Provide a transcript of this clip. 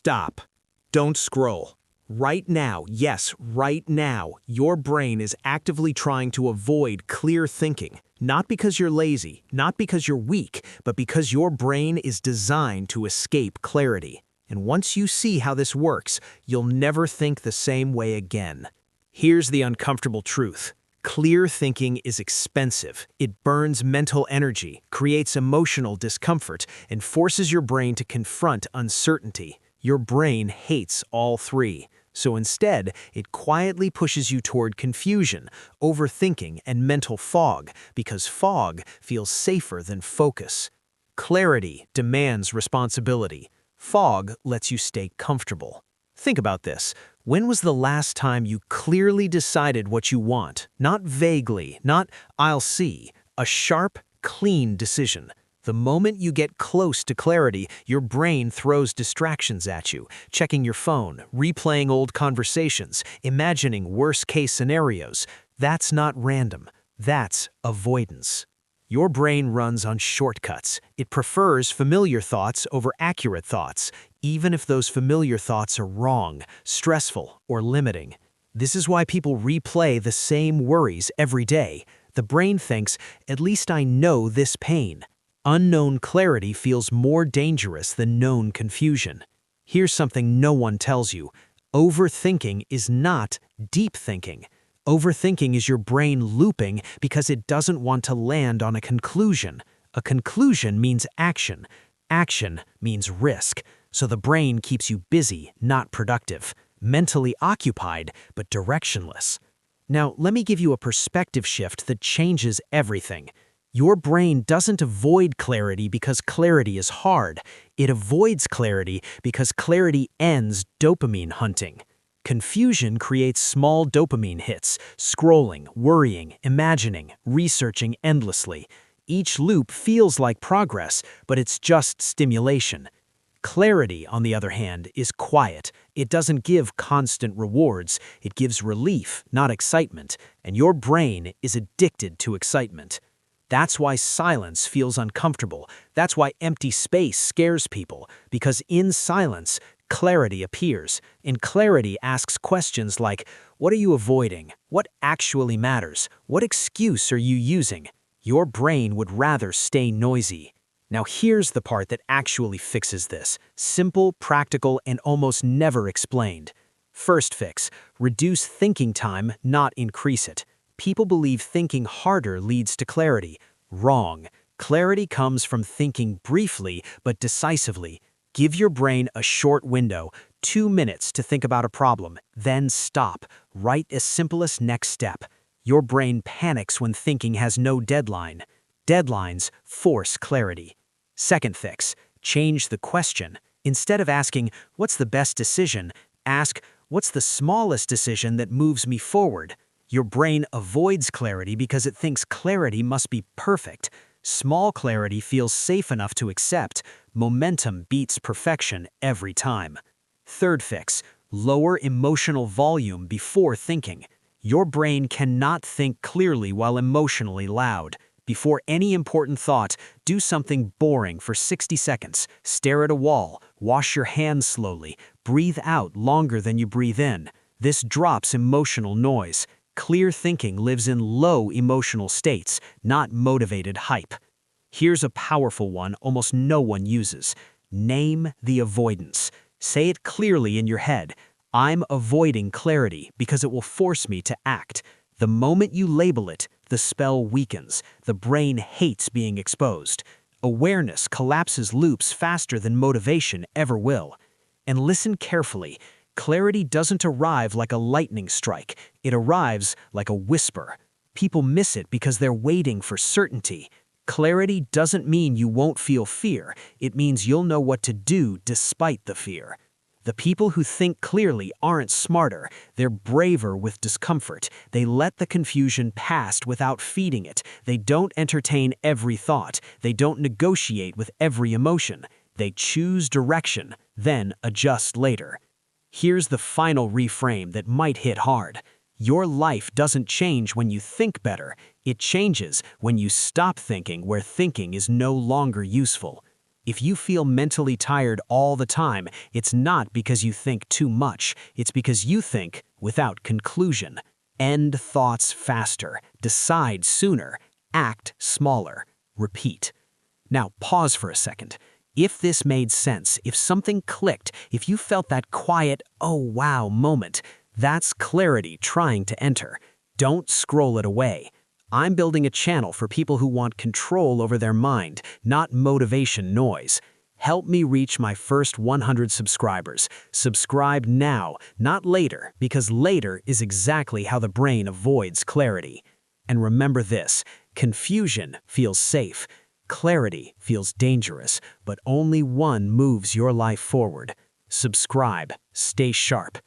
Stop. Don't scroll. Right now, yes, right now, your brain is actively trying to avoid clear thinking. Not because you're lazy, not because you're weak, but because your brain is designed to escape clarity. And once you see how this works, you'll never think the same way again. Here's the uncomfortable truth. Clear thinking is expensive. It burns mental energy, creates emotional discomfort, and forces your brain to confront uncertainty. Your brain hates all three. So instead, it quietly pushes you toward confusion, overthinking, and mental fog, because fog feels safer than focus. Clarity demands responsibility. Fog lets you stay comfortable. Think about this. When was the last time you clearly decided what you want? Not vaguely, not "I'll see." A sharp, clean decision. The moment you get close to clarity, your brain throws distractions at you, checking your phone, replaying old conversations, imagining worst-case scenarios. That's not random. That's avoidance. Your brain runs on shortcuts. It prefers familiar thoughts over accurate thoughts, even if those familiar thoughts are wrong, stressful, or limiting. This is why people replay the same worries every day. The brain thinks, at least I know this pain. Unknown clarity feels more dangerous than known confusion. Here's something no one tells you. Overthinking is not deep thinking. Overthinking is your brain looping because it doesn't want to land on a conclusion. A conclusion means action. Action means risk. So the brain keeps you busy, not productive. Mentally occupied, but directionless. Now, let me give you a perspective shift that changes everything. Your brain doesn't avoid clarity because clarity is hard. It avoids clarity because clarity ends dopamine hunting. Confusion creates small dopamine hits, scrolling, worrying, imagining, researching endlessly. Each loop feels like progress, but it's just stimulation. Clarity, on the other hand, is quiet. It doesn't give constant rewards. It gives relief, not excitement, and your brain is addicted to excitement. That's why silence feels uncomfortable. That's why empty space scares people, because in silence, clarity appears, and clarity asks questions like, what are you avoiding? What actually matters? What excuse are you using? Your brain would rather stay noisy. Now here's the part that actually fixes this. Simple, practical, and almost never explained. First fix, reduce thinking time, not increase it. People believe thinking harder leads to clarity. Wrong. Clarity comes from thinking briefly but decisively. Give your brain a short window, 2 minutes to think about a problem, then stop. Write a simplest next step. Your brain panics when thinking has no deadline. Deadlines force clarity. Second fix, change the question. Instead of asking, what's the best decision, ask, what's the smallest decision that moves me forward? Your brain avoids clarity because it thinks clarity must be perfect. Small clarity feels safe enough to accept. Momentum beats perfection every time. Third fix, lower emotional volume before thinking. Your brain cannot think clearly while emotionally loud. Before any important thought, do something boring for 60 seconds. Stare at a wall, wash your hands slowly, breathe out longer than you breathe in. This drops emotional noise. Clear thinking lives in low emotional states, not motivated hype. Here's a powerful one almost no one uses. Name the avoidance. Say it clearly in your head. I'm avoiding clarity because it will force me to act. The moment you label it, the spell weakens. The brain hates being exposed. Awareness collapses loops faster than motivation ever will. And listen carefully. Clarity doesn't arrive like a lightning strike. It arrives like a whisper. People miss it because they're waiting for certainty. Clarity doesn't mean you won't feel fear. It means you'll know what to do despite the fear. The people who think clearly aren't smarter. They're braver with discomfort. They let the confusion pass without feeding it. They don't entertain every thought. They don't negotiate with every emotion. They choose direction, then adjust later. Here's the final reframe that might hit hard. Your life doesn't change when you think better. It changes when you stop thinking where thinking is no longer useful. If you feel mentally tired all the time, it's not because you think too much, it's because you think without conclusion. End thoughts faster, decide sooner, act smaller, repeat. Now pause for a second. If this made sense, if something clicked, if you felt that quiet, oh wow moment, that's clarity trying to enter. Don't scroll it away. I'm building a channel for people who want control over their mind, not motivation noise. Help me reach my first 100 subscribers. Subscribe now, not later, because later is exactly how the brain avoids clarity. And remember this, confusion feels safe. Clarity feels dangerous, but only one moves your life forward. Subscribe, stay sharp,